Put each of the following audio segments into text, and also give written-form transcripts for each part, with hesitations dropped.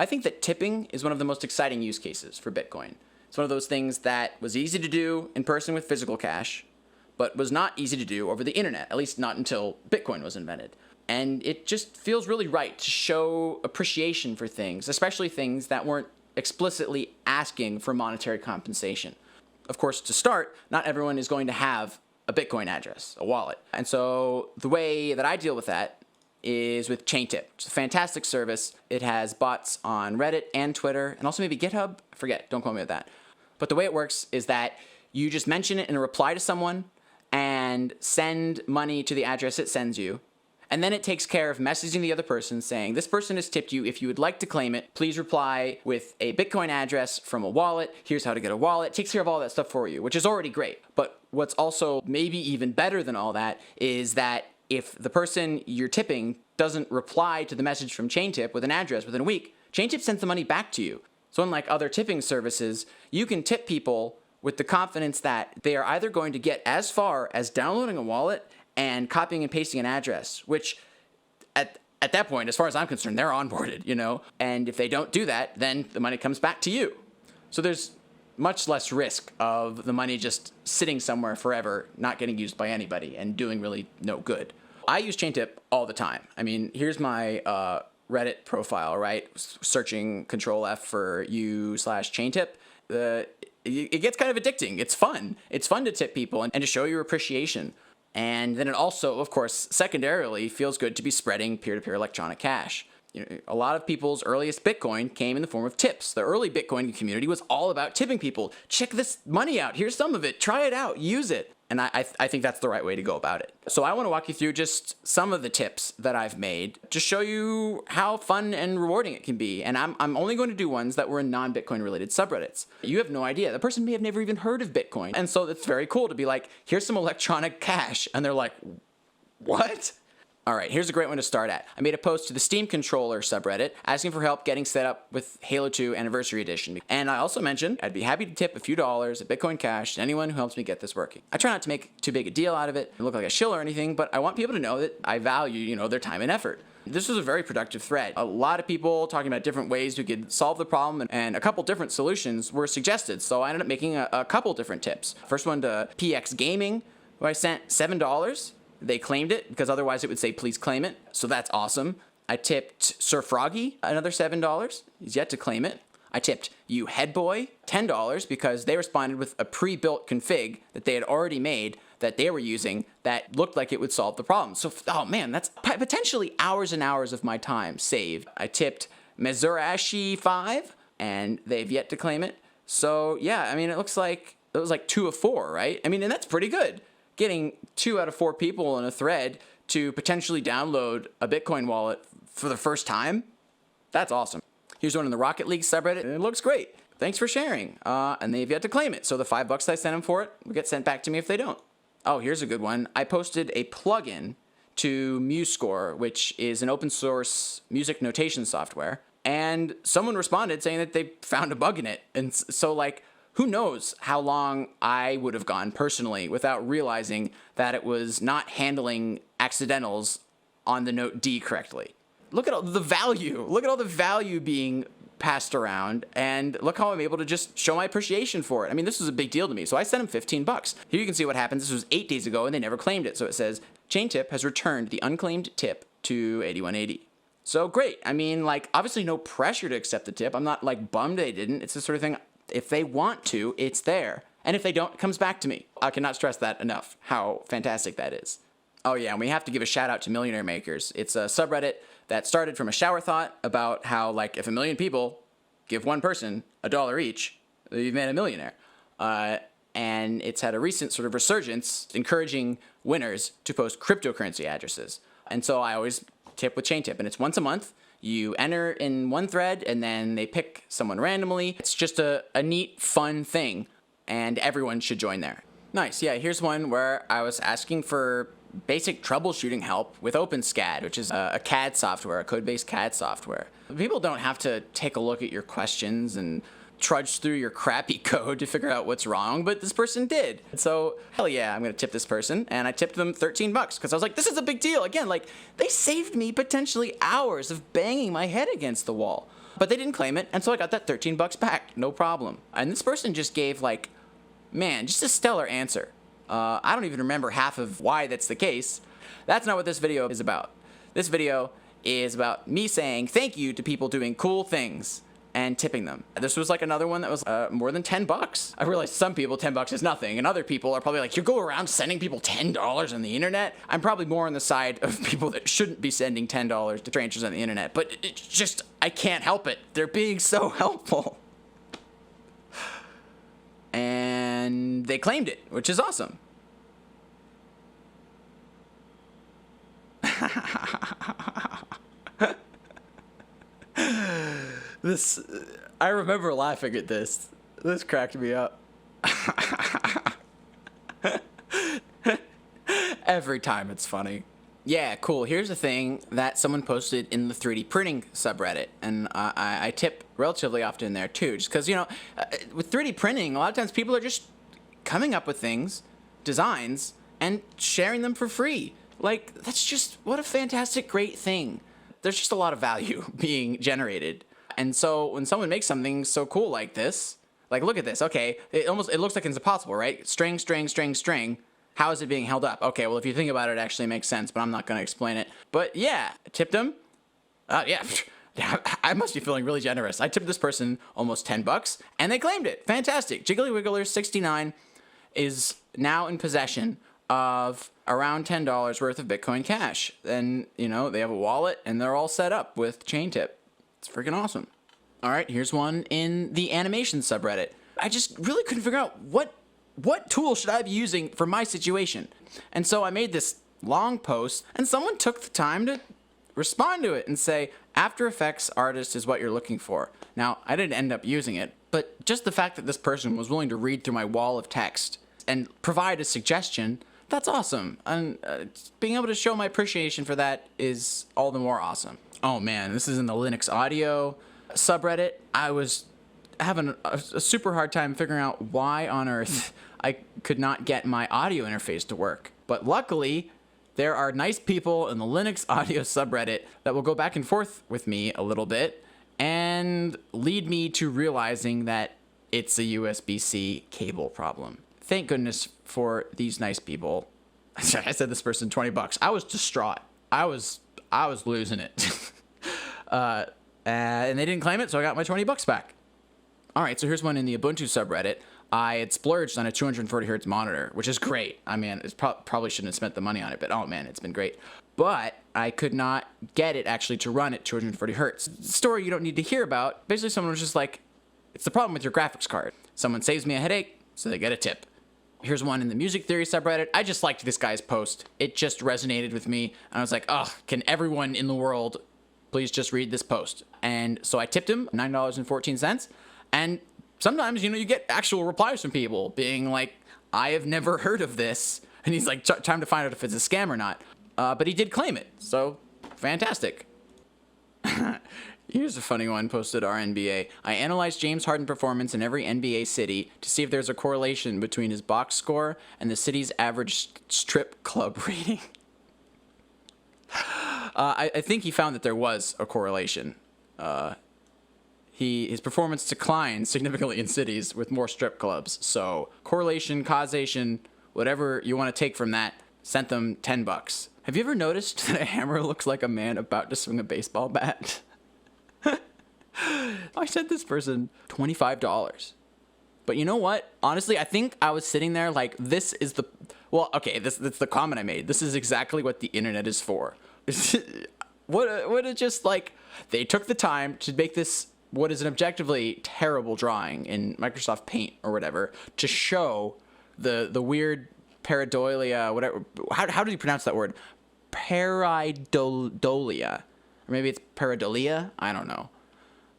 I think that tipping is one of the most exciting use cases for Bitcoin. It's one of those things that was easy to do in person with physical cash, but was not easy to do over the internet, at least not until Bitcoin was invented. And it just feels really right to show appreciation for things, especially things that weren't explicitly asking for monetary compensation. Of course, to start, not everyone is going to have a Bitcoin address, a wallet. And so the way that I deal with that is with ChainTip. It's a fantastic service. It has bots on Reddit and Twitter, and also maybe GitHub. I forget, don't quote me with that. But the way it works is that you just mention it in a reply to someone and send money to the address it sends you. And then it takes care of messaging the other person saying, this person has tipped you. If you would like to claim it, please reply with a Bitcoin address from a wallet. Here's how to get a wallet. It takes care of all that stuff for you, which is already great. But what's also maybe even better than all that is that if the person you're tipping doesn't reply to the message from ChainTip with an address within a week, ChainTip sends the money back to you. So unlike other tipping services, you can tip people with the confidence that they are either going to get as far as downloading a wallet and copying and pasting an address, which at that point, as far as I'm concerned, they're onboarded, you know? And if they don't do that, then the money comes back to you. So there's much less risk of the money just sitting somewhere forever, not getting used by anybody and doing really no good. I use ChainTip all the time. I mean, here's my Reddit profile, right? Searching Control-F for u/ChainTip. It gets kind of addicting. It's fun. It's fun to tip people and to show your appreciation. And then it also, of course, secondarily feels good to be spreading peer-to-peer electronic cash. You know, a lot of people's earliest Bitcoin came in the form of tips. The early Bitcoin community was all about tipping people. Check this money out. Here's some of it. Try it out. Use it. And I think that's the right way to go about it. So I want to walk you through just some of the tips that I've made to show you how fun and rewarding it can be. And I'm only going to do ones that were in non-Bitcoin related subreddits. You have no idea. The person may have never even heard of Bitcoin. And so it's very cool to be like, here's some electronic cash. And they're like, what? All right, here's a great one to start at. I made a post to the Steam Controller subreddit asking for help getting set up with Halo 2 Anniversary Edition. And I also mentioned I'd be happy to tip a few dollars at Bitcoin Cash to anyone who helps me get this working. I try not to make too big a deal out of it and look like a shill or anything, but I want people to know that I value, their time and effort. This was a very productive thread. A lot of people talking about different ways we could solve the problem, and a couple different solutions were suggested, so I ended up making a couple different tips. First one to PX Gaming, who I sent $7. They claimed it because otherwise it would say, please claim it. So that's awesome. I tipped Sir Froggy another $7. He's yet to claim it. I tipped You Headboy $10 because they responded with a pre-built config that they had already made that they were using that looked like it would solve the problem. So, oh man, that's potentially hours and hours of my time saved. I tipped Mezurashi 5 and they've yet to claim it. So yeah, I mean, it was like 2 of 4, right? I mean, and that's pretty good. Getting 2 out of 4 people in a thread to potentially download a Bitcoin wallet for the first time, that's awesome. Here's one in the Rocket League subreddit, and it looks great. Thanks for sharing. And they've yet to claim it, so the $5 I sent them for it will get sent back to me if they don't. Oh, here's a good one. I posted a plugin to MuseScore, which is an open source music notation software, and someone responded saying that they found a bug in it. And so, who knows how long I would have gone personally without realizing that it was not handling accidentals on the note D correctly. Look at all the value. Look at all the value being passed around, and look how I'm able to just show my appreciation for it. I mean, this was a big deal to me, so I sent them $15. Here you can see what happens. This was 8 days ago, and they never claimed it. So it says, ChainTip has returned the unclaimed tip to 8180. So great. I mean, obviously no pressure to accept the tip. I'm not, bummed they didn't. It's the sort of thing, if they want to, it's there. And if they don't, it comes back to me. I cannot stress that enough, how fantastic that is. Oh yeah, and we have to give a shout out to Millionaire Makers. It's a subreddit that started from a shower thought about how, if a million people give one person $1 each, you've made a millionaire. And it's had a recent sort of resurgence, encouraging winners to post cryptocurrency addresses. And so I always tip with ChainTip, and it's once a month. You enter in one thread, and then they pick someone randomly. It's just a neat, fun thing, and everyone should join there. Nice, yeah, here's one where I was asking for basic troubleshooting help with OpenSCAD, which is a CAD software, a code-based CAD software. People don't have to take a look at your questions and trudge through your crappy code to figure out what's wrong, but this person did. So, hell yeah, I'm gonna tip this person, and I tipped them $13 because I was like, this is a big deal. Again, they saved me potentially hours of banging my head against the wall. But they didn't claim it, and so I got that 13 bucks back, no problem. And this person just gave, like, man, just a stellar answer. I don't even remember half of why that's the case. That's not what this video is about. This video is about me saying thank you to people doing cool things and tipping them. This was like another one that was more than 10 bucks. I realized some people 10 bucks is nothing, and other people are probably like, you go around sending people $10 on the internet? I'm probably more on the side of people that shouldn't be sending $10 to strangers on the internet, but it's just, I can't help it. They're being so helpful. And they claimed it, which is awesome. I remember laughing at this. This cracked me up. Every time it's funny. Yeah, cool. Here's a thing that someone posted in the 3D printing subreddit, and I tip relatively often there too, just because, you know, with 3D printing, a lot of times people are just coming up with things, designs, and sharing them for free. Like, that's just, what a fantastic, great thing. There's just a lot of value being generated. And so when someone makes something so cool like this, like, look at this. Okay, it looks like it's impossible, right? String, string, string, string. How is it being held up? Okay, well, if you think about it, it actually makes sense, but I'm not going to explain it. But yeah, I tipped him. Yeah, I must be feeling really generous. I tipped this person almost 10 bucks, and they claimed it. Fantastic. Jiggly Wiggler 69 is now in possession of around $10 worth of Bitcoin Cash. And, you know, they have a wallet, and they're all set up with chain tip. It's freaking awesome. All right, here's one in the animation subreddit. I just really couldn't figure out what tool should I be using for my situation. And so I made this long post, and someone took the time to respond to it and say, After Effects artist is what you're looking for. Now, I didn't end up using it, but just the fact that this person was willing to read through my wall of text and provide a suggestion, that's awesome. And being able to show my appreciation for that is all the more awesome. Oh man, this is in the Linux audio subreddit. I was having a super hard time figuring out why on earth I could not get my audio interface to work. But luckily, there are nice people in the Linux audio subreddit that will go back and forth with me a little bit and lead me to realizing that it's a USB-C cable problem. Thank goodness for these nice people. I said this person 20 bucks. I was distraught. I was losing it. And they didn't claim it, so I got my 20 bucks back. All right, so here's one in the Ubuntu subreddit. I had splurged on a 240 hertz monitor, which is great. I mean, it's probably shouldn't have spent the money on it, but oh man, it's been great. But I could not get it actually to run at 240 hertz. Story you don't need to hear about. Basically, someone was just like, it's the problem with your graphics card. Someone saves me a headache, so they get a tip. Here's one in the music theory subreddit. I just liked this guy's post. It just resonated with me. And I was like, oh, can everyone in the world please just read this post? And so I tipped him $9.14. And sometimes, you know, you get actual replies from people being like, I have never heard of this. And he's like, time to find out if it's a scam or not. But he did claim it. So fantastic. Here's a funny one posted RNBA. I analyzed James Harden performance in every NBA city to see if there's a correlation between his box score and the city's average strip club rating. I think he found that there was a correlation. His performance declined significantly in cities with more strip clubs. So correlation, causation, whatever you want to take from that, sent them 10 bucks. Have you ever noticed that a hammer looks like a man about to swing a baseball bat? I sent this person $25. But you know what? Honestly, I think I was sitting there like, this is the... Well, okay, that's the comment I made. This is exactly what the internet is for. What a just like... They took the time to make this, what is an objectively terrible drawing in Microsoft Paint or whatever, to show the weird pareidolia, whatever... How do you pronounce that word? Pareidolia. Or maybe it's pareidolia? I don't know.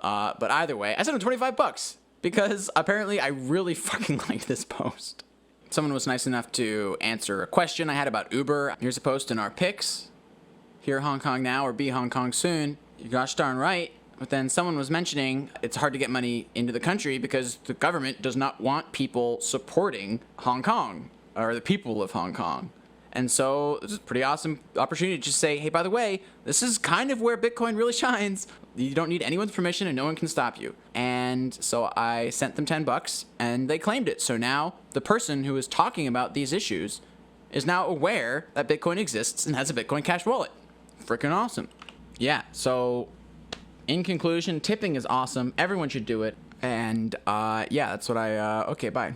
But either way, I sent him 25 bucks because apparently I really fucking liked this post. Someone was nice enough to answer a question I had about Uber. Here's a post in our pics. Here Hong Kong now or be Hong Kong soon. You're gosh darn right. But then someone was mentioning it's hard to get money into the country because the government does not want people supporting Hong Kong or the people of Hong Kong. And so this is a pretty awesome opportunity to just say, hey, by the way, this is kind of where Bitcoin really shines. You don't need anyone's permission and no one can stop you. And so I sent them $10 and they claimed it. So now the person who is talking about these issues is now aware that Bitcoin exists and has a Bitcoin Cash wallet. Freaking awesome. Yeah, so in conclusion, tipping is awesome. Everyone should do it. And yeah, that's what okay, bye.